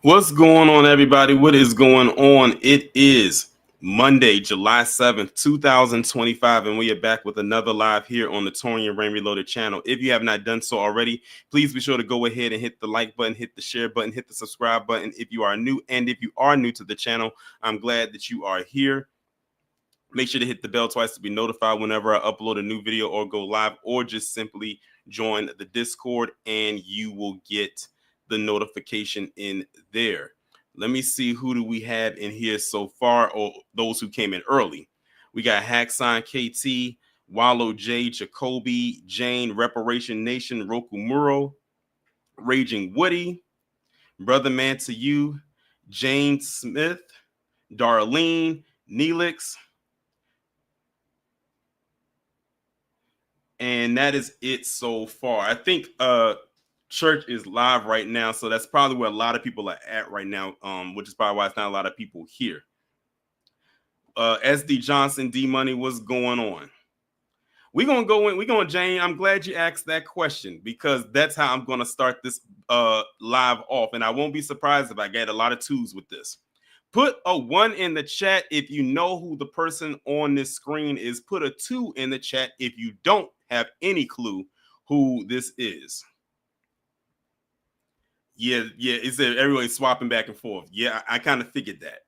What's going on, everybody? What is going on? It is Monday, July 7th, 2025, and we are back with another live here on the Torian Rain Reloaded channel. If you have not done so already, please be sure to go ahead and hit the like button, hit the share button, hit the subscribe button if you are new. And if you are new to the channel, I'm glad that you are here. Make sure to hit the bell twice to be notified whenever I upload a new video or go live, or just simply join the Discord and you will get the notification in there. Let me see, who do we have in here so far, or those who came in early. We got Hacksign KT, Wallow J, Jacoby, Jane, Reparation Nation, Roku Muro, Raging Woody, Brother Man to You, Jane Smith, Darlene, Neelix, and that is it so far. I think church is live right now, so that's probably where a lot of people are at right now, which is probably why it's not a lot of people here. SD Johnson, D Money, what's going on? We're gonna go in. We're gonna, Jane, I'm glad you asked that question, because that's how I'm gonna start this live off, and I won't be surprised if I get a lot of twos with this. Put a 1 in the chat if you know who the person on this screen is. Put a 2 in the chat if you don't have any clue who this is. Yeah, it's everyone's swapping back and forth. Yeah, I kind of figured that.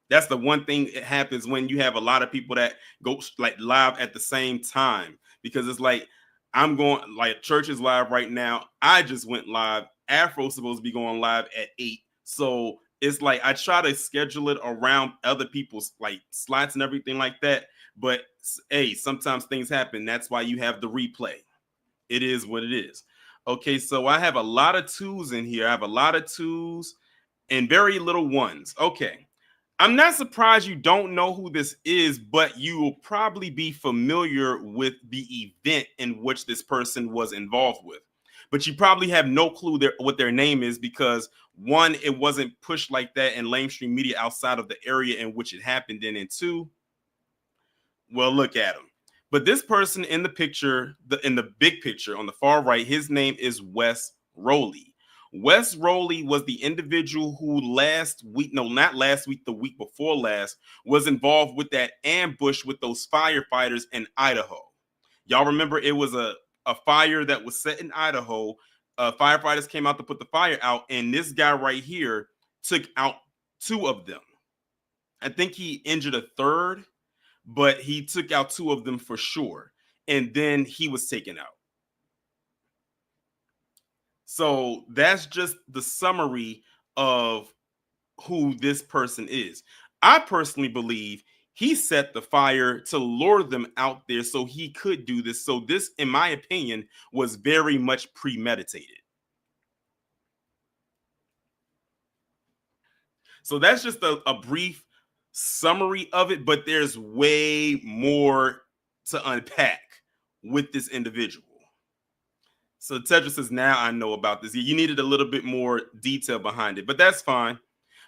That's the one thing that happens when you have a lot of people that go like live at the same time, because it's like, I'm going, like, church is live right now. I just went live. Afro's supposed to be going live at 8. So it's like I try to schedule it around other people's like slots and everything like that. But hey, sometimes things happen. That's why you have the replay. It is what it is. Okay, so I have a lot of 2s in here. I have a lot of 2s and very little 1s. Okay. I'm not surprised you don't know who this is, but you will probably be familiar with the event in which this person was involved with. But you probably have no clue what their name is, because 1, it wasn't pushed like that in mainstream media outside of the area in which it happened in, and 2, well, look at him. But this person in the picture, in the big picture on the far right, his name is Wess Roley. Wess Roley was the individual who last week, no, not last week, the week before last, was involved with that ambush with those firefighters in Idaho. Y'all remember it was a fire that was set in Idaho. Firefighters came out to put the fire out, and this guy right here took out 2 of them. I think he injured a third, but he took out 2 of them for sure. And then he was taken out. So that's just the summary of who this person is. I personally believe he set the fire to lure them out there so he could do this. So this, in my opinion, was very much premeditated. So that's just a brief summary of it, but there's way more to unpack with this individual. So Tetra says, now I know about this. You needed a little bit more detail behind it, but that's fine.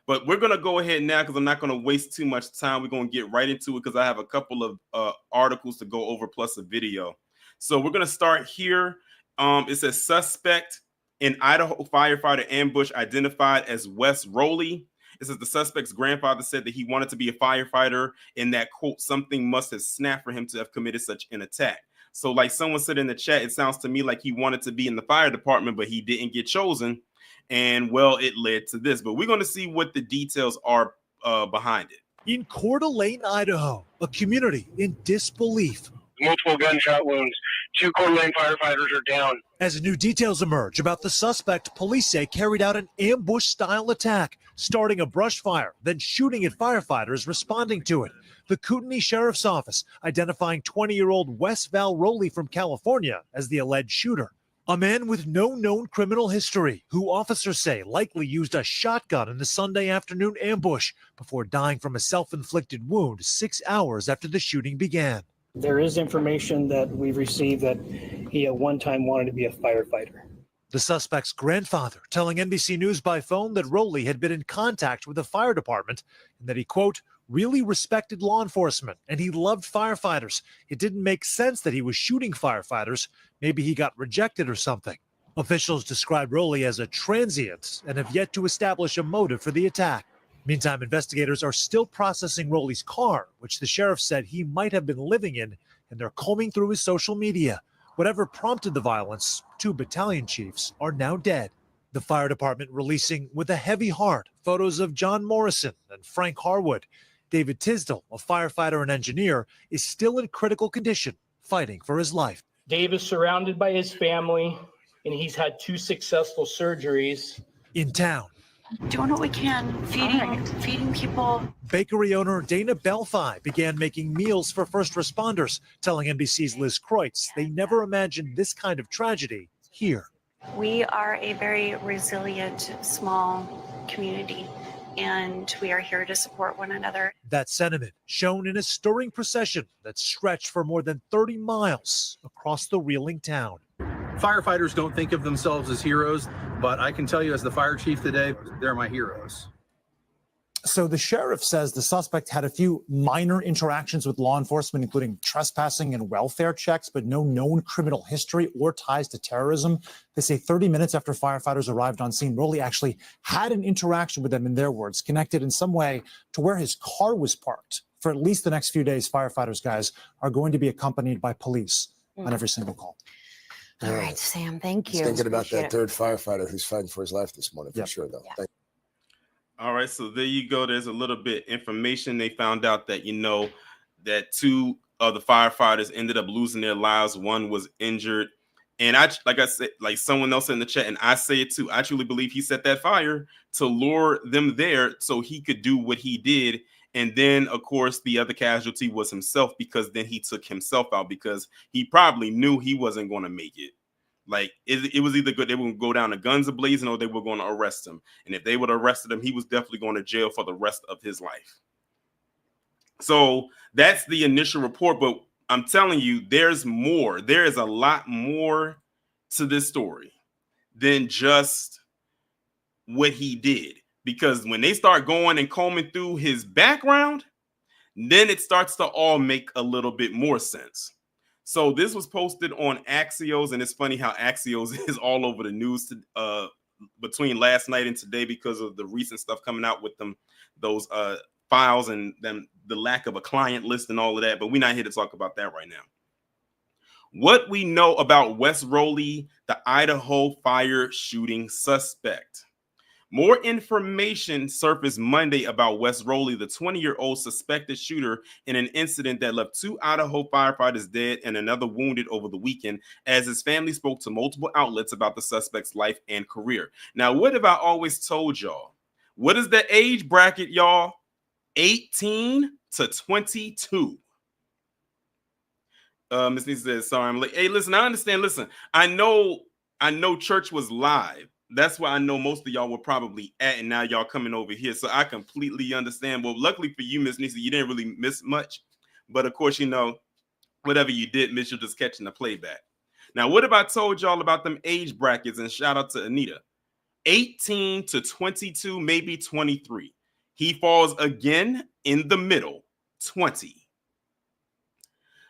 But we're going to go ahead now, because I'm not going to waste too much time. We're going to get right into it, because I have a couple of articles to go over, plus a video. So we're going to start here. It says, suspect in Idaho firefighter ambush identified as Wess Roley. It says the suspect's grandfather said that he wanted to be a firefighter, and that, quote, something must have snapped for him to have committed such an attack. So like someone said in the chat, it sounds to me like he wanted to be in the fire department, but he didn't get chosen. And well, it led to this. But we're going to see what the details are behind it. In Coeur d'Alene, Idaho, a community in disbelief. Multiple gunshot wounds. 2 Coeur d'Alene firefighters are down. As new details emerge about the suspect, police say carried out an ambush-style attack, starting a brush fire, then shooting at firefighters responding to it. The Kootenai Sheriff's Office identifying 20-year-old Wess Roley from California as the alleged shooter. A man with no known criminal history, who officers say likely used a shotgun in the Sunday afternoon ambush before dying from a self-inflicted wound 6 hours after the shooting began. There is information that we've received that he at one time wanted to be a firefighter. The suspect's grandfather telling NBC News by phone that Roley had been in contact with the fire department and that he, quote, really respected law enforcement and he loved firefighters. It didn't make sense that he was shooting firefighters. Maybe he got rejected or something. Officials describe Roley as a transient and have yet to establish a motive for the attack. Meantime, investigators are still processing Roley's car, which the sheriff said he might have been living in, and they're combing through his social media. Whatever prompted the violence, 2 battalion chiefs are now dead. The fire department releasing with a heavy heart photos of John Morrison and Frank Harwood. David Tisdall, a firefighter and engineer, is still in critical condition, fighting for his life. Dave is surrounded by his family, and he's had 2 successful surgeries. In town, doing what we can, feeding people. bakery owner Dana Belfi began making meals for first responders, telling NBC's Liz Kreutz they never imagined this kind of tragedy here. We are a very resilient, small community, and we are here to support one another. That sentiment shown in a stirring procession that stretched for more than 30 miles across the reeling town. Firefighters don't think of themselves as heroes, but I can tell you as the fire chief today, they're my heroes. So the sheriff says the suspect had a few minor interactions with law enforcement, including trespassing and welfare checks, but no known criminal history or ties to terrorism. They say 30 minutes after firefighters arrived on scene, Roley actually had an interaction with them, in their words, connected in some way to where his car was parked. For at least the next few days, firefighters, guys, are going to be accompanied by police on every single call. All right, Sam, thank you. Thinking about that third firefighter who's fighting for his life this morning, for sure, though. Yeah. All right, so there you go. There's a little bit information. They found out that, that 2 of the firefighters ended up losing their lives. 1 was injured. And like I said, like someone else in the chat, and I say it too, I truly believe he set that fire to lure them there so he could do what he did. And then, of course, the other casualty was himself, because then he took himself out because he probably knew he wasn't going to make it. Like it was either good they were going to go down to guns a-blazing or they were going to arrest him. And if they would have arrested him, he was definitely going to jail for the rest of his life. So that's the initial report. But I'm telling you, there's more. There is a lot more to this story than just what he did. Because when they start going and combing through his background, then it starts to all make a little bit more sense. So this was posted on Axios, and it's funny how Axios is all over the news between last night and today because of the recent stuff coming out with those files and then the lack of a client list and all of that. But we're not here to talk about that right now. What we know about Wes Roley, the Idaho fire shooting suspect. More information surfaced Monday about Wes Roley, the 20-year-old suspected shooter in an incident that left 2 Idaho firefighters dead and another wounded over the weekend, as his family spoke to multiple outlets about the suspect's life and career. Now, what have I always told y'all? What is the age bracket, y'all? 18 to 22. Miss Nisa says, sorry, I'm like, hey, listen, I understand. Listen, I know church was live. That's why I know most of y'all were probably at, and now y'all coming over here. So I completely understand. Well, luckily for you, Miss Nisa, you didn't really miss much. But of course, whatever you did miss, you're just catching the playback. Now, what have I told y'all about them age brackets? And shout out to Anita. 18 to 22, maybe 23. He falls again in the middle, 20.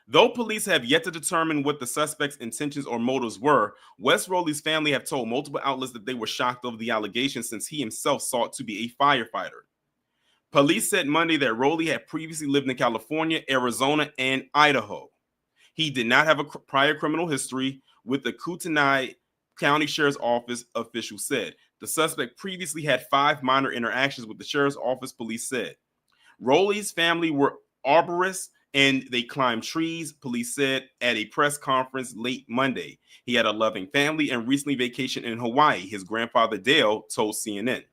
Though police have yet to determine what the suspect's intentions or motives were, Wes Roley's family have told multiple outlets that they were shocked over the allegations since he himself sought to be a firefighter. Police said Monday that Roley had previously lived in California, Arizona, and Idaho. He did not have a prior criminal history, with the Kootenai County Sheriff's Office official said. The suspect previously had 5 minor interactions with the Sheriff's Office, police said. Roley's family were arborists, and they climbed trees, police said at a press conference late Monday. He had a loving family and recently vacationed in Hawaii, his grandfather Dale told CNN.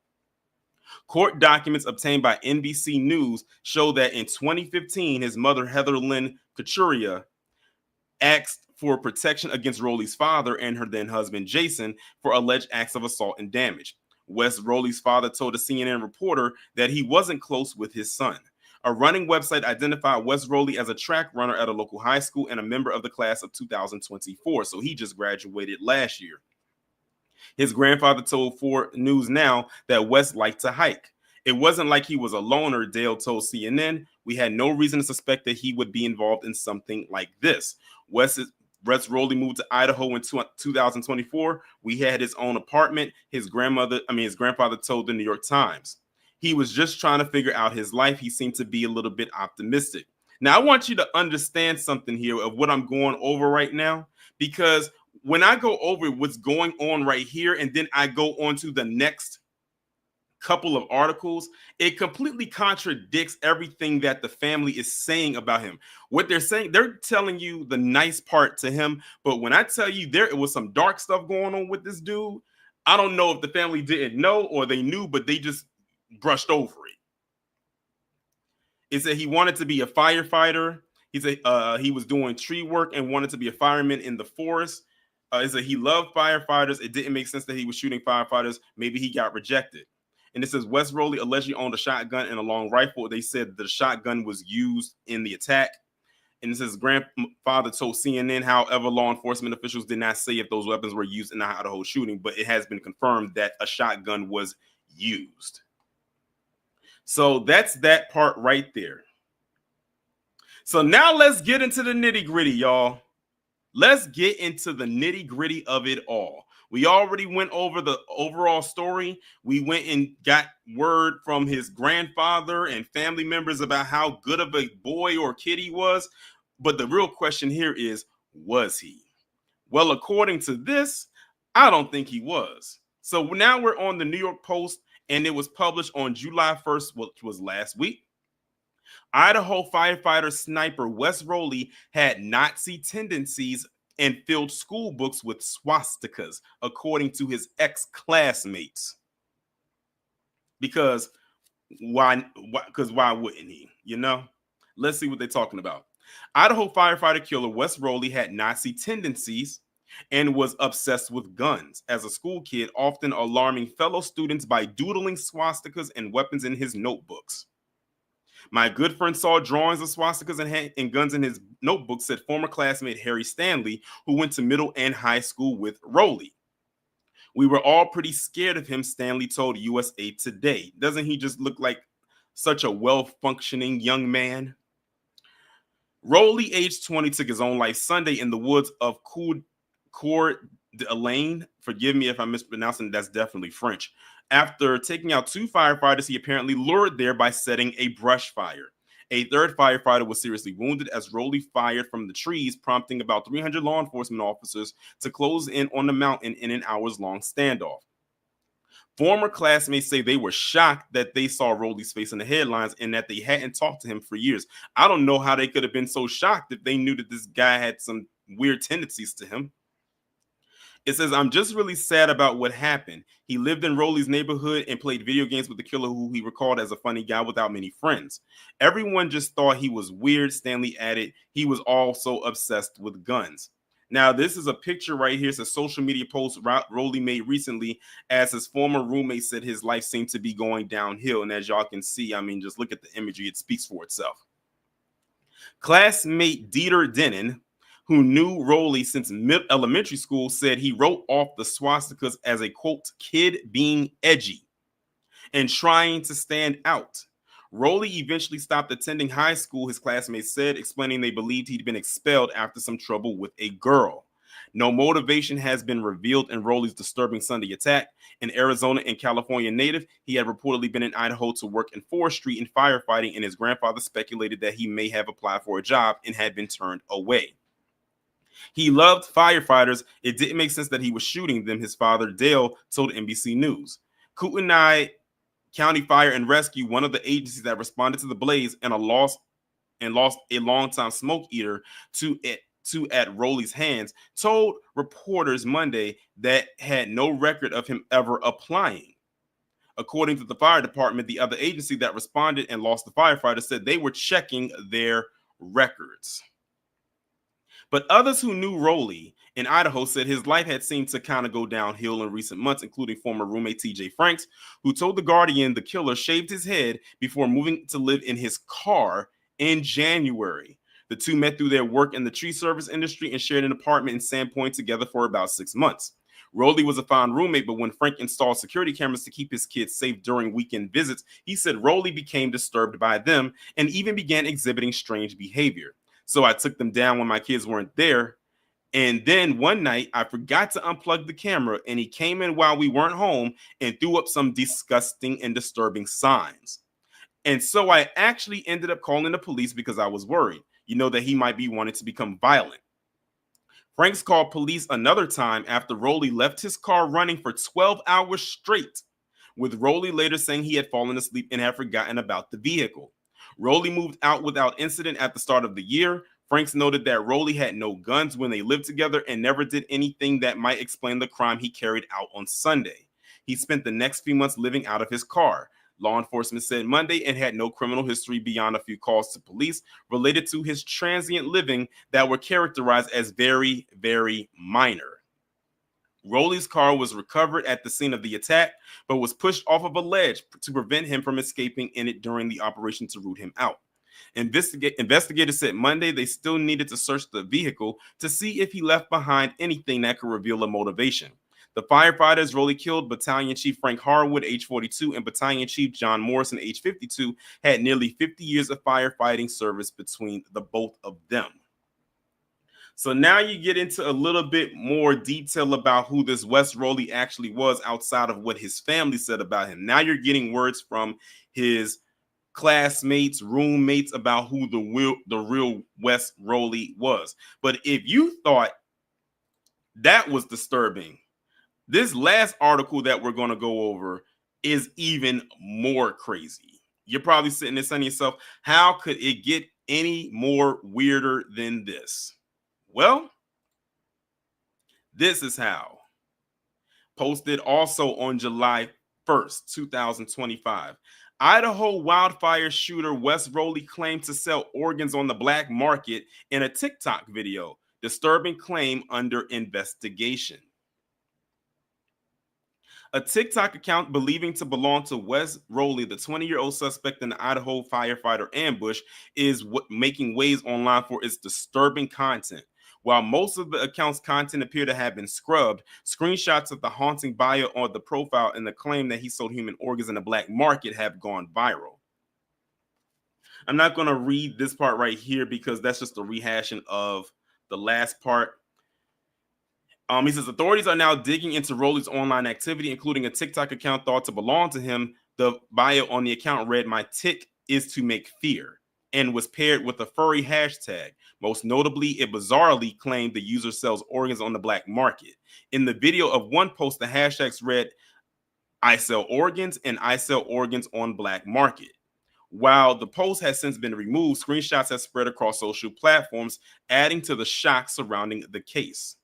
Court documents obtained by NBC News show that in 2015, his mother, Heather Lynn Couturier, asked for protection against Roley's father and her then husband, Jason, for alleged acts of assault and damage. Wes Roley's father told a CNN reporter that he wasn't close with his son. A running website identified Wes Roley as a track runner at a local high school and a member of the class of 2024. So he just graduated last year. His grandfather told 4 News Now that Wes liked to hike. It wasn't like he was a loner, Dale told CNN. We had no reason to suspect that he would be involved in something like this. Wes Wess Roley moved to Idaho in 2024. We had his own apartment. His grandfather told the New York Times. He was just trying to figure out his life. He seemed to be a little bit optimistic. Now, I want you to understand something here of what I'm going over right now, because when I go over what's going on right here, and then I go on to the next couple of articles, it completely contradicts everything that the family is saying about him. What they're saying, they're telling you the nice part to him, but when I tell you there was some dark stuff going on with this dude, I don't know if the family didn't know or they knew, but they just brushed over it. It said he wanted to be a firefighter. He said he was doing tree work and wanted to be a fireman in the forest. It said he loved firefighters. It didn't make sense that he was shooting firefighters. Maybe he got rejected. And it says Wess Roley allegedly owned a shotgun and a long rifle. They said the shotgun was used in the attack. And it says grandfather told CNN, however, law enforcement officials did not say if those weapons were used in the Idaho shooting, but it has been confirmed that a shotgun was used. So that's that part right there. So now let's get into the nitty gritty, y'all. Let's get into the nitty gritty of it all. We already went over the overall story. We went and got word from his grandfather and family members about how good of a boy or kid he was. But the real question here is, was he? Well, according to this, I don't think he was. So now we're on the New York Post, and it was published on July 1st, which was last week. Idaho firefighter sniper Wess Roley had Nazi tendencies and filled school books with swastikas, according to his ex-classmates. Because why wouldn't he? You know? Let's see what they're talking about. Idaho firefighter killer Wess Roley had Nazi tendencies and was obsessed with guns as a school kid, often alarming fellow students by doodling swastikas and weapons in his notebooks. My good friend saw drawings of swastikas and guns in his notebook, said former classmate Harry Stanley, who went to middle and high school with Roley. We were all pretty scared of him, Stanley told USA Today. Doesn't he just look like such a well-functioning young man? Roley, age 20, took his own life Sunday in the woods of Coeur d'Alene. Forgive me if I'm mispronouncing, that's definitely French. After taking out two firefighters, he apparently lured there by setting a brush fire. A third firefighter was seriously wounded as Roley fired from the trees, prompting about 300 law enforcement officers to close in on the mountain in an hours-long standoff. Former classmates say they were shocked that they saw Roley's face in the headlines and that they hadn't talked to him for years. I don't know how they could have been so shocked if they knew that this guy had some weird tendencies to him. It says, I'm just really sad about what happened. He lived in Roley's neighborhood and played video games with the killer, who he recalled as a funny guy without many friends. Everyone just thought he was weird, Stanley added. He was also obsessed with guns. Now, this is a picture right here. It's a social media post Roley made recently as his former roommate said his life seemed to be going downhill. And as y'all can see, I mean, just look at the imagery. It speaks for itself. Classmate Dieter Denon, who knew Roley since elementary school, said he wrote off the swastikas as a, quote, kid being edgy and trying to stand out. Roley eventually stopped attending high school, his classmates said, explaining they believed he'd been expelled after some trouble with a girl. No motivation has been revealed in Roley's disturbing Sunday attack. An Arizona and California native, he had reportedly been in Idaho to work in forestry and firefighting, and his grandfather speculated that he may have applied for a job and had been turned away. He loved firefighters. It didn't make sense that he was shooting them, his father, Dale, told NBC News. Kootenai County Fire and Rescue, one of the agencies that responded to the blaze and lost a longtime smoke eater to at Roley's hands, told reporters Monday that had no record of him ever applying. According to the fire department, the other agency that responded and lost the firefighter said they were checking their records. But others who knew Roley in Idaho said his life had seemed to kind of go downhill in recent months, including former roommate TJ Franks, who told The Guardian the killer shaved his head before moving to live in his car in January. The two met through their work in the tree service industry and shared an apartment in Sandpoint together for about 6 months. Roley was a fine roommate, but when Frank installed security cameras to keep his kids safe during weekend visits, he said Roley became disturbed by them and even began exhibiting strange behavior. So I took them down when my kids weren't there. And then one night I forgot to unplug the camera and he came in while we weren't home and threw up some disgusting and disturbing signs. And so I actually ended up calling the police because I was worried, that he might be wanting to become violent. Franks called police another time after Roley left his car running for 12 hours straight, with Roley later saying he had fallen asleep and had forgotten about the vehicle. Roley moved out without incident at the start of the year. Franks noted that Roley had no guns when they lived together and never did anything that might explain the crime he carried out on Sunday. He spent the next few months living out of his car. Law enforcement said Monday and had no criminal history beyond a few calls to police related to his transient living that were characterized as very, very minor. Roley's car was recovered at the scene of the attack, but was pushed off of a ledge to prevent him from escaping in it during the operation to root him out. Investigators said Monday they still needed to search the vehicle to see if he left behind anything that could reveal a motivation. The firefighters Roley killed, Battalion Chief Frank Harwood, age 42, and Battalion Chief John Morrison, age 52, had nearly 50 years of firefighting service between the both of them. So now you get into a little bit more detail about who this Wess Roley actually was outside of what his family said about him. Now you're getting words from his classmates, roommates about who the real Wess Roley was. But if you thought that was disturbing, this last article that we're going to go over is even more crazy. You're probably sitting there saying to yourself, how could it get any more weirder than this? Well, this is how. Posted also on July 1st, 2025. Idaho wildfire shooter Wess Roley claimed to sell organs on the black market in a TikTok video. Disturbing claim under investigation. A TikTok account believing to belong to Wess Roley, the 20-year-old suspect in the Idaho firefighter ambush, is making waves online for its disturbing content. While most of the account's content appear to have been scrubbed, screenshots of the haunting bio on the profile and the claim that he sold human organs in the black market have gone viral. I'm not going to read this part right here because that's just a rehashing of the last part. He says authorities are now digging into Roley's online activity, including a TikTok account thought to belong to him. The bio on the account read, "My tick is to make fear," and was paired with a furry hashtag. Most notably, it bizarrely claimed the user sells organs on the black market. In the video of one post, the hashtags read, "I sell organs" and "I sell organs on black market." While the post has since been removed, screenshots have spread across social platforms, adding to the shock surrounding the case.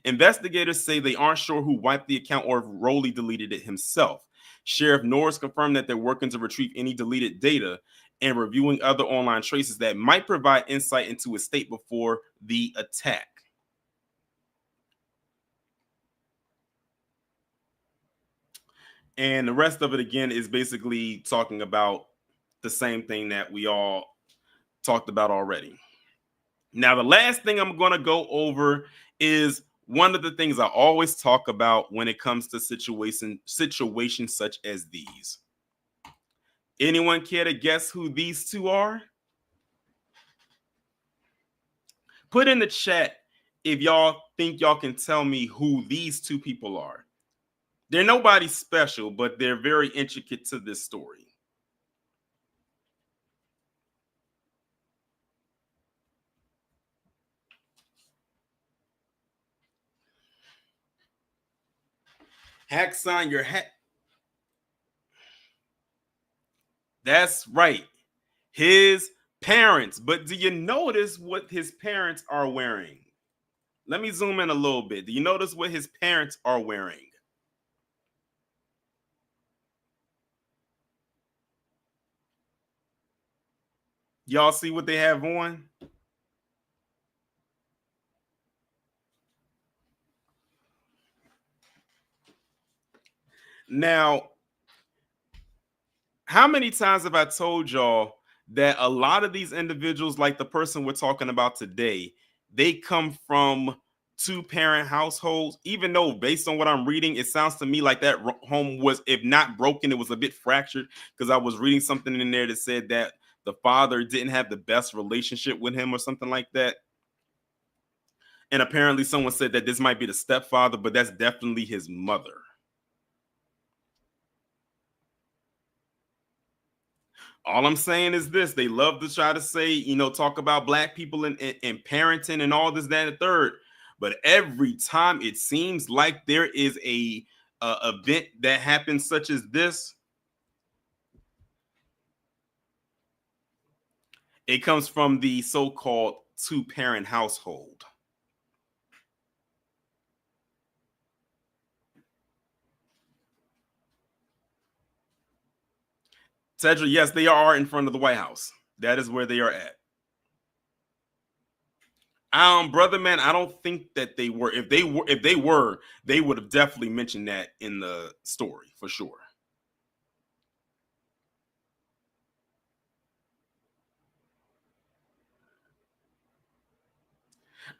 Investigators say they aren't sure who wiped the account or if Roley deleted it himself. Sheriff Norris confirmed that they're working to retrieve any deleted data and reviewing other online traces that might provide insight into his state before the attack. And the rest of it, again, is basically talking about the same thing that we all talked about already. Now, the last thing I'm going to go over is one of the things I always talk about when it comes to situations such as these. Anyone care to guess who these two are? Put in the chat if y'all think y'all can tell me who these two people are. They're nobody special, but they're very intricate to this story. Hackson, your hat. That's right. His parents. But do you notice what his parents are wearing? Let me zoom in a little bit. Do you notice what his parents are wearing? Y'all see what they have on? Now, how many times have I told y'all that a lot of these individuals, like the person we're talking about today, they come from two-parent households, even though based on what I'm reading, it sounds to me like that home was, if not broken, it was a bit fractured, because I was reading something in there that said that the father didn't have the best relationship with him or something like that. And apparently someone said that this might be the stepfather, but that's definitely his mother. All I'm saying is this: they love to try to say, talk about black people and parenting and all this, that, and the third. But every time it seems like there is a event that happens, such as this, it comes from the so-called two-parent household. Cedric, yes, they are in front of the White House. That is where they are at. Brother man, I don't think that they were. If they were, they would have definitely mentioned that in the story for sure.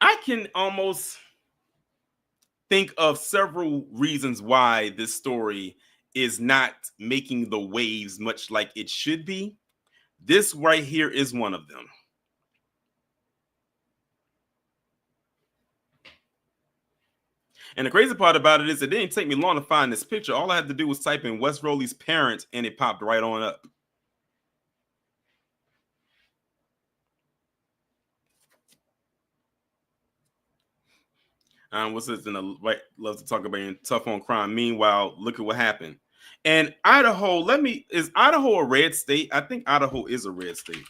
I can almost think of several reasons why this story is not making the waves much like it should be. This right here is one of them. And the crazy part about it is it didn't take me long to find this picture. All I had to do was type in Wes Roley's parents and it popped right on up. What's this in the right? Loves to talk about being tough on crime. Meanwhile, look at what happened. And Idaho, is Idaho a red state? I think Idaho is a red state.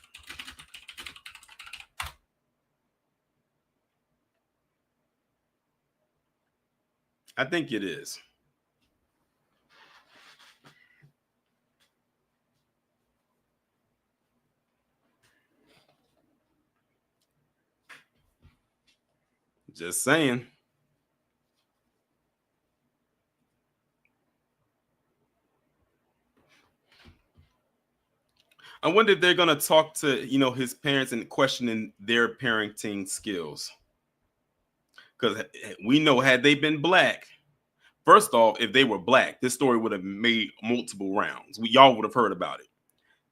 I think it is. Just saying. I wonder if they're going to talk to, his parents and questioning their parenting skills. Because we know, had they been black, first off, if they were black, this story would have made multiple rounds. Y'all would have heard about it.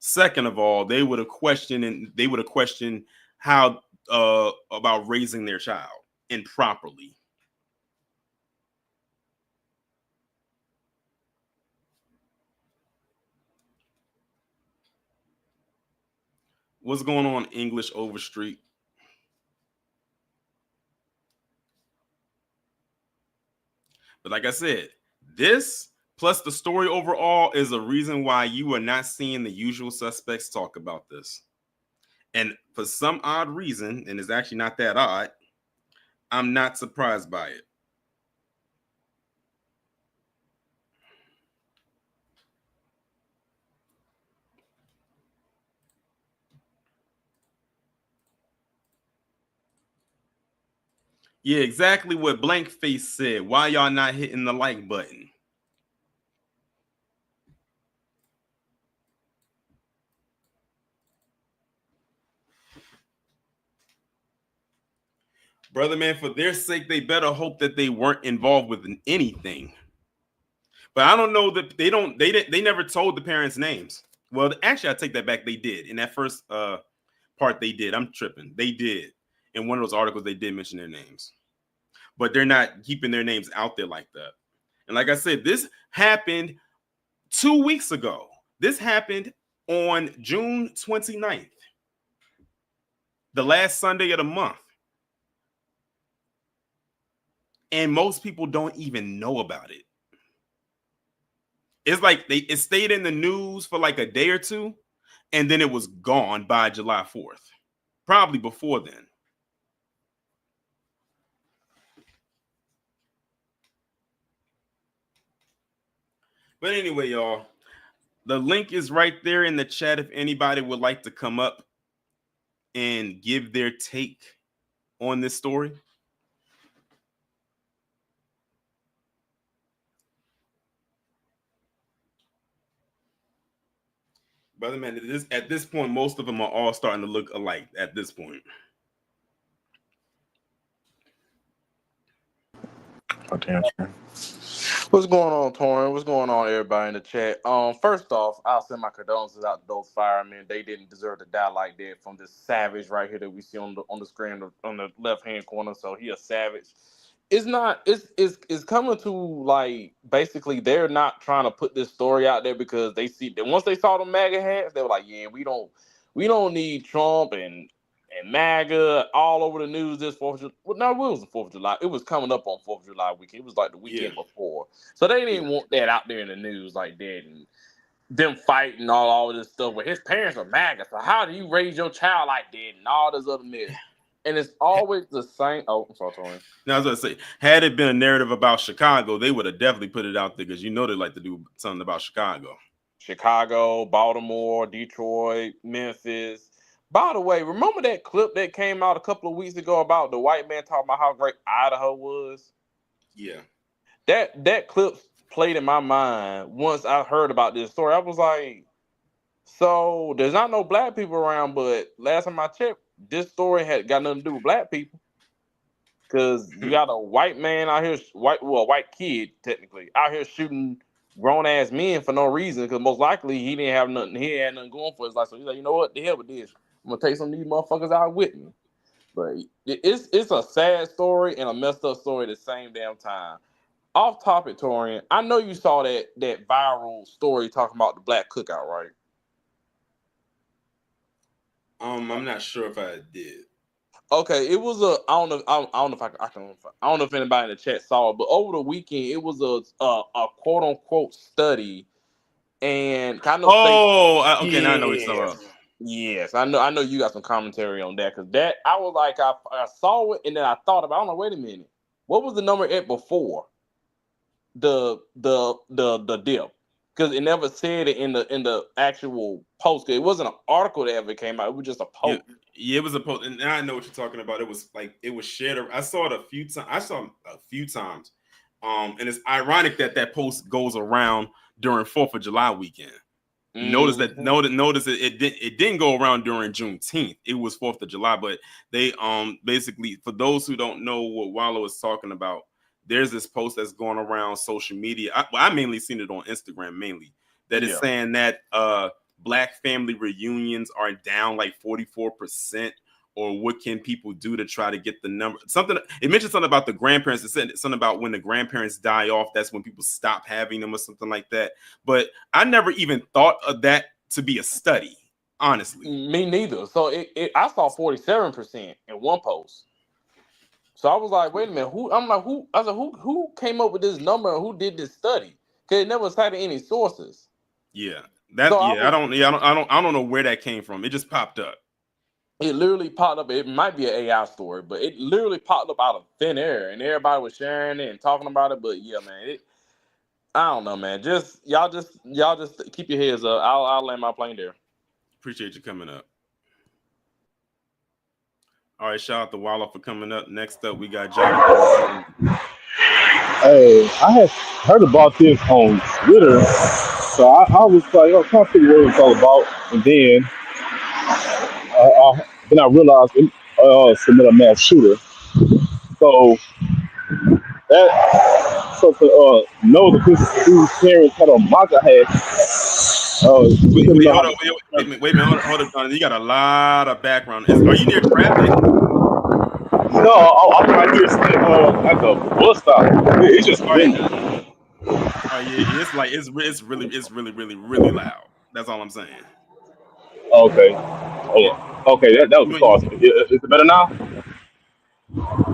Second of all, they would have questioned how about raising their child improperly. What's going on, English Overstreet? But like I said, this plus the story overall is a reason why you are not seeing the usual suspects talk about this. And for some odd reason, and it's actually not that odd, I'm not surprised by it. Yeah, exactly what Blank Face said. Why y'all not hitting the like button? Brother man, for their sake, they better hope that they weren't involved with anything. But I don't know that they never told the parents' names. Well, actually, I take that back. They did. In that first part, they did. I'm tripping. They did. In one of those articles, they did mention their names. But they're not keeping their names out there like that. And like I said, this happened 2 weeks ago. This happened on June 29th, the last Sunday of the month. And most people don't even know about it. It's like it stayed in the news for like a day or two, and then it was gone by July 4th, probably before then. But anyway, y'all, the link is right there in the chat if anybody would like to come up and give their take on this story. Brother man, at this point, most of them are all starting to look alike at this point. What's going on, Torrin? What's going on, everybody in the chat? First off, I'll send my condolences out to those firemen. They didn't deserve to die like that from this savage right here that we see on the screen on the left hand corner. So he a savage. It's not. It's coming to like basically they're not trying to put this story out there because they see that once they saw the MAGA hats, they were like, yeah, we don't need Trump and MAGA all over the news this 4th of July. Well, no, it was the 4th of July. It was coming up on 4th of July weekend. It was like the weekend before. So they didn't want that out there in the news like that and them fighting all of this stuff. But his parents are MAGA. So how do you raise your child like that and all this other mess? And it's always the same. Oh, I'm sorry, Tony. Now, I was going to say, had it been a narrative about Chicago, they would have definitely put it out there because you know they like to do something about Chicago. Chicago, Baltimore, Detroit, Memphis. By the way, remember that clip that came out a couple of weeks ago about the white man talking about how great Idaho was? Yeah. That clip played in my mind once I heard about this story. I was like, so there's not no black people around, but last time I checked, this story had got nothing to do with black people. Because you got a white man out here, a white kid, technically, out here shooting grown-ass men for no reason, because most likely he didn't have nothing, he had nothing going for his life. So he's like, you know what, the hell with this. I'm gonna take some of these motherfuckers out with me. But it's a sad story and a messed up story at the same damn time. Off topic, Torian, I know you saw that viral story talking about the black cookout, right? I'm not sure if I did. Okay, it was I don't know if anybody in the chat saw it, but over the weekend it was a quote unquote study and kind of okay, now I know what you're talking about. Yes, I know you got some commentary on that because that I was like I saw it and then I thought about I don't know, wait a minute, what was the number at before the dip? Because it never said it in the actual post. It wasn't an article that ever came out. It was just a post. Yeah, it was a post, and I know what you're talking about. It was shared. I saw it a few times. And it's ironic that post goes around during 4th of July weekend. Notice that it didn't go around during Juneteenth. It was 4th of July, but they basically, for those who don't know what Wallow is talking about, there's this post that's going around social media. I mainly seen it on Instagram mainly. That is saying that Black family reunions are down like 44%, or what can people do to try to get the number? It mentioned something about the grandparents. It said something about when the grandparents die off, that's when people stop having them or something like that. But I never even thought of that to be a study, honestly. Me neither. So I saw 47% in one post. So I was like, wait a minute, who came up with this number and who did this study? Because it never cited any sources. Yeah. I don't know where that came from. It just popped up. It literally popped up. It might be an AI story, but it literally popped up out of thin air, and everybody was sharing it and talking about it. But yeah, man, I don't know, man. Y'all just keep your heads up. I'll land my plane there. Appreciate you coming up. All right, shout out to Wallow for coming up. Next up, we got Jonathan. Hey, I had heard about this on Twitter, so I was like, oh, trying to figure what it's all about, and then I realized it submit a mass shooter. So to know that these parents had a MAGA hat. Wait a minute, hold on. You got a lot of background. Are you near traffic? No, I'm right here at the bus stop. It's just windy. Yeah, it's really loud. That's all I'm saying. Okay. Oh, okay. That was the cause. Is it better now?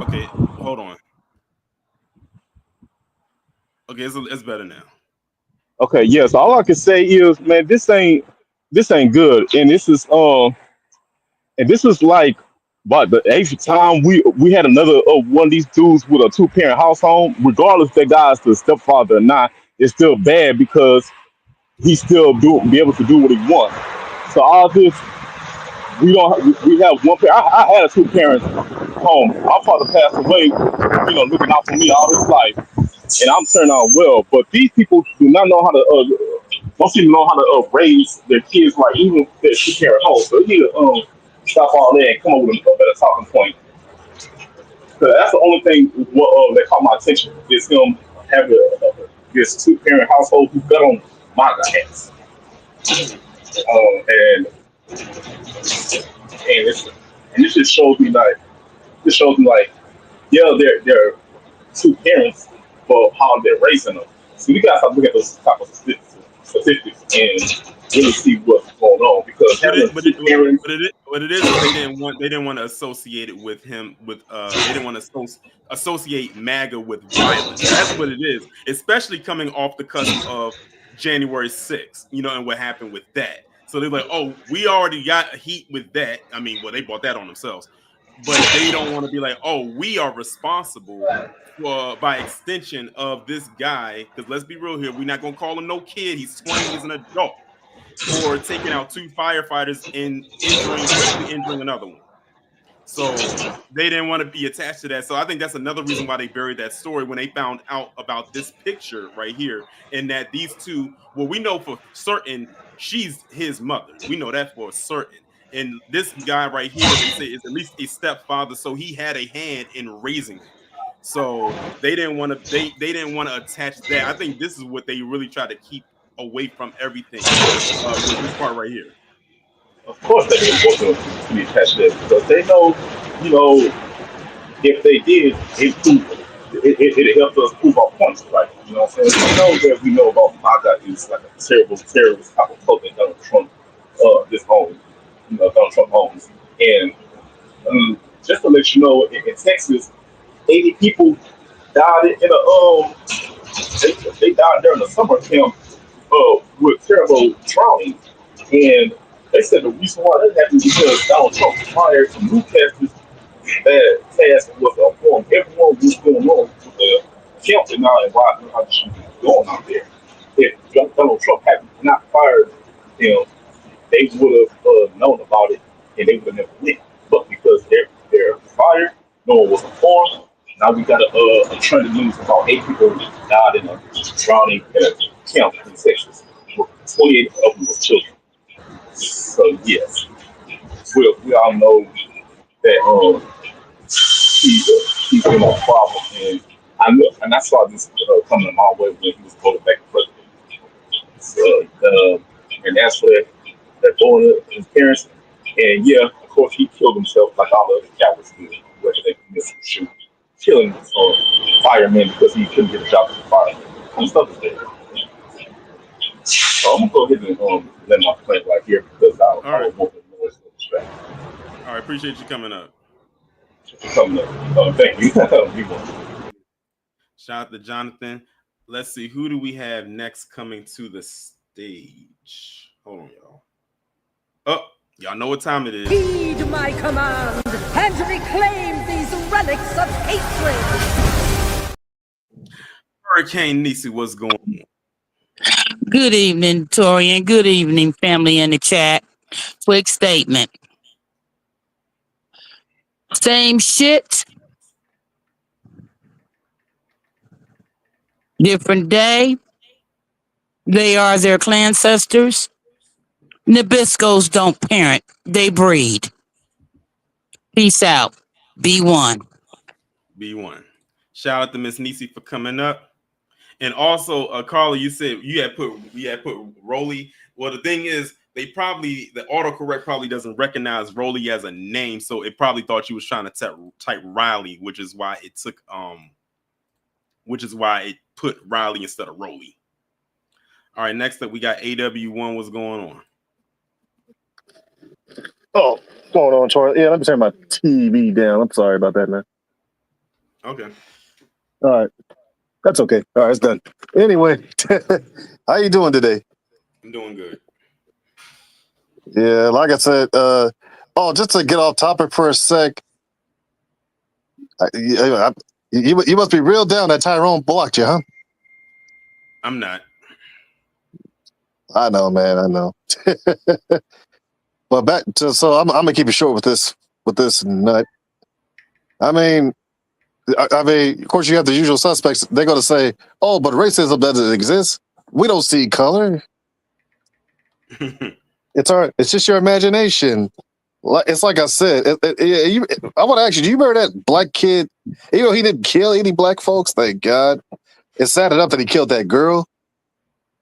Okay, hold on. Okay, it's better now. Okay, yeah. So all I can say is, man, this ain't good, and this is like about the eighth time we had another one of these dudes with a 2-parent household. Regardless if that guy's the stepfather or not, it's still bad because he still be able to do what he wants. So all this, we have one parent. I had a 2-parent home. My father passed away, looking out for me all his life, and I'm turning out well. But these people do not know how to. Most people know how to raise their kids right, even if they're 2-parent home. So you need to stop all that and come up with a better talking point. Because that's the only thing that caught my attention is him having this two-parent household who got on MAGA hats. And this just shows me like, yeah, they're two parents, but how they're raising them. So we gotta start looking at those type of statistics and really see what's going on, because what it is they didn't want to associate it with him they didn't want to associate MAGA with violence. That's what it is, especially coming off the cusp of January 6th, and what happened with that. So they're like, oh, we already got heat with that. I mean, well, they brought that on themselves, but they don't want to be like, oh, we are responsible by extension of this guy, because let's be real here, we're not gonna call him no kid. He's 20, he's an adult, for taking out 2 firefighters and injuring another one. So they didn't want to be attached to that. So I think that's another reason why they buried that story when they found out about this picture right here, and that these two, well, we know for certain she's his mother. We know that for certain. And this guy right here, they say, is at least a stepfather, so he had a hand in raising him. So they didn't want to they didn't want to attach that. I think this is what they really try to keep away from everything with this part right here. Of course they didn't want to be attached to this, because they know, if they did, it helped us prove our points, right? You know what I'm saying? We know about MAGA is like a terrible terrorist type of cult that Donald Trump Donald Trump owns. And just to let you know, in Texas, 80 people died in a they died during the summer camp with terrible drowning. And they said the reason why that happened is because Donald Trump hired some newscasters that task was to inform everyone what's going on with the camp and now and why the shit is going out there. If Donald Trump had not fired them, they would have known about it and they would have never went. But because they're fired, no one was informed. Now we got a trend of news about 8 people died in a drowning camp in Texas. 28 of them were children. So yes, we all know that he's been a problem, and I saw this coming my way when he was voted back president. So, and as for that boy and his parents, and yeah, of course he killed himself like all the other cowards do, whether they miss a shoot, killing firemen because he couldn't get a job as a fireman. And stuff is there. So I'm gonna go ahead and let my plan right here, because I don't want the noise to distract. All right, appreciate you coming up. Thank you. Shout out to Jonathan. Let's see, who do we have next coming to the stage? Hold on, y'all. Oh, y'all know what time it is. Heed my command and reclaim these relics of hatred. Hurricane Nisi, what's going on? Good evening, Torian. Good evening, family in the chat. Quick statement. Same shit. Different day. They are their clan sisters. Nabiscos don't parent. They breed. Peace out. B1. B1. Shout out to Miss Nisi for coming up. And also, Carla, you said you had put Roley. Well, the thing is, the autocorrect probably doesn't recognize Roley as a name, so it probably thought you was trying to type Riley, which is why it put Riley instead of Roley. All right, next up we got AW1. What's going on? Oh, what's going on, Tori? Yeah, let me turn my TV down. I'm sorry about that, man. Okay. All right. That's okay. All right, it's done. Anyway, how you doing today? I'm doing good. Yeah, like I said, just to get off topic for a sec, you must be real down that Tyrone blocked you, huh? I'm not. I know, man. I know. But back to I'm gonna keep it short with this nut. I mean, of course, you have the usual suspects. They're going to say, "Oh, but racism doesn't exist. We don't see color. It's just your imagination." It's like I said. I want to ask you: do you remember that black kid? He didn't kill any black folks. Thank God. It's sad enough that he killed that girl,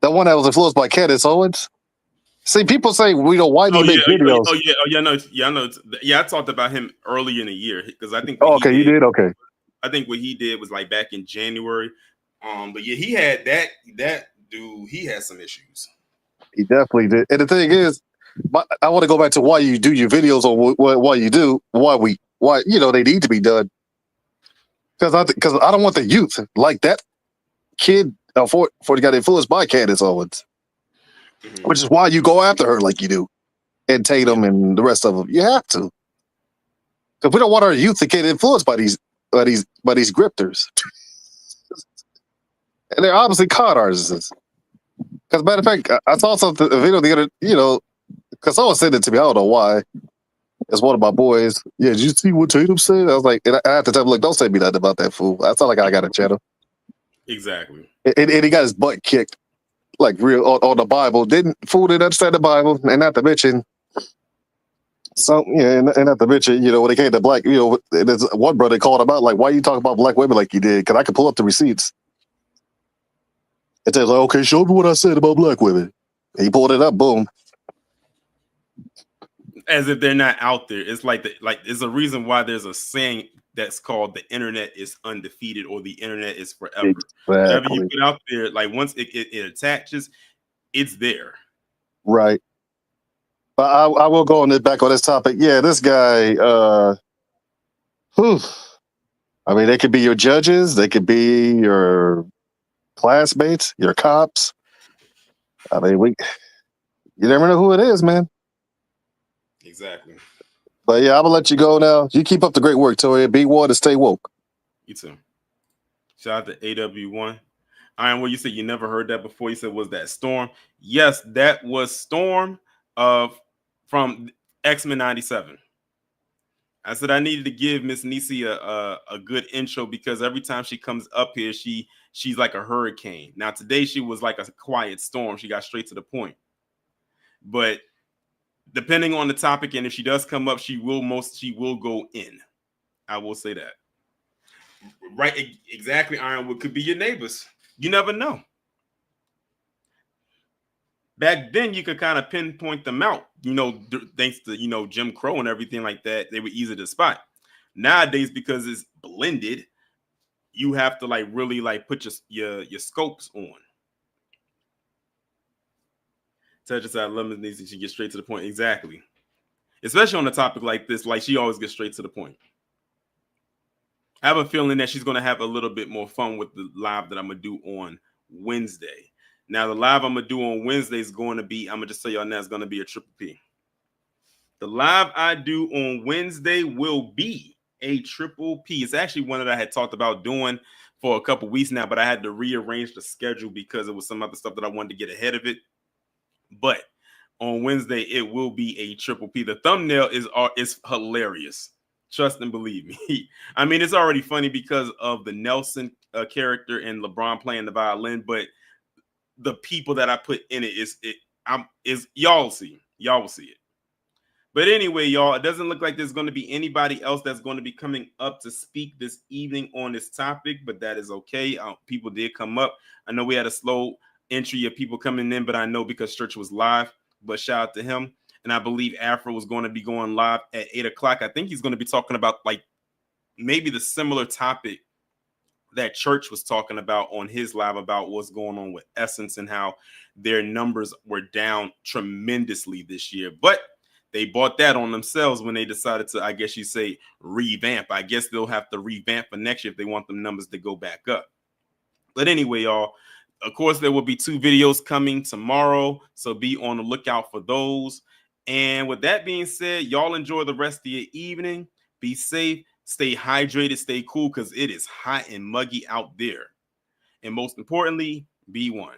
the one that was influenced by Candace Owens. See, people say we don't. Why do you make videos? Yeah, I talked about him early in the year because I think. You did. Okay. I think what he did was like back in January. But yeah, he had that dude. He had some issues. He definitely did. And the thing is, I want to go back to why you do your videos or why you do why they need to be done. Because I don't want the youth like that kid for got influenced by Candace Owens, which is why you go after her like you do, and Tatum and the rest of them. You have to, because we don't want our youth to get influenced by these grifters, and they're obviously con artists. Because matter of fact, I saw a video the other, because someone said it to me. I don't know why. It's one of my boys. Yeah, did you see what Tatum said? I was like, and I have to tell him, look, don't say me nothing about that fool. That's not like I got a channel. Exactly. And he got his butt kicked, like real on the Bible. Didn't understand the Bible, and not to mention, and not to mention, when it came to black, there's one brother called him out, like, why you talking about black women like you did? Because I could pull up the receipts. It says, like, okay, show me what I said about black women. And he pulled it up, boom. As if they're not out there. It's like there's a reason why there's a saying that's called the internet is undefeated or the internet is forever. Exactly. Whatever you put out there, like once it attaches, it's there. Right. But I will go on back on this topic. Yeah, this guy, I mean, they could be your judges, they could be your classmates, your cops. I mean, you never know who it is, man. Exactly. But yeah, I'm gonna let you go now. You keep up the great work, Tori. Be one and stay woke. You too. Shout out to AW1. Iron, what you said you never heard that before. You said, was that Storm? Yes, that was Storm from X-Men 97. I said I needed to give Miss Nisi a good intro because every time she comes up here, she's like a hurricane. Now today she was like a quiet storm. She got straight to the point. But depending on the topic, and if she does come up, she will go in. I will say that. Right, exactly, Ironwood could be your neighbors. You never know. Back then, you could kind of pinpoint them out, thanks to, Jim Crow and everything like that. They were easy to spot. Nowadays, because it's blended, you have to really put your scopes on. Touch aside lemons needs to get straight to the point. Exactly. Especially on a topic like this, she always gets straight to the point. I have a feeling that she's going to have a little bit more fun with the live that I'm going to do on Wednesday. Now, the live I'm going to do on Wednesday is going to be, I'm going to just tell y'all now, it's going to be a triple P. The live I do on Wednesday will be a triple P. It's actually one that I had talked about doing for a couple weeks now, but I had to rearrange the schedule because it was some other stuff that I wanted to get ahead of it. But on Wednesday, it will be a triple P. The thumbnail is hilarious. Trust and believe me. I mean, it's already funny because of the Nelson character and LeBron playing the violin, but the people that I put in it is y'all will see it. But anyway, y'all, it doesn't look like there's going to be anybody else that's going to be coming up to speak this evening on this topic, but that is okay. People did come up. I know we had a slow entry of people coming in, but I know because church was live, but shout out to him. And I believe Afro was going to be going live at 8 o'clock. I think he's going to be talking about maybe the similar topic that Church was talking about on his live about what's going on with Essence and how their numbers were down tremendously this year. But they bought that on themselves when they decided to, I guess you say, revamp. I guess they'll have to revamp for next year if they want them numbers to go back up. But anyway, y'all, of course, there will be 2 videos coming tomorrow. So be on the lookout for those. And with that being said, y'all enjoy the rest of your evening. Be safe, stay hydrated, stay cool because it is hot and muggy out there. And most importantly, be one.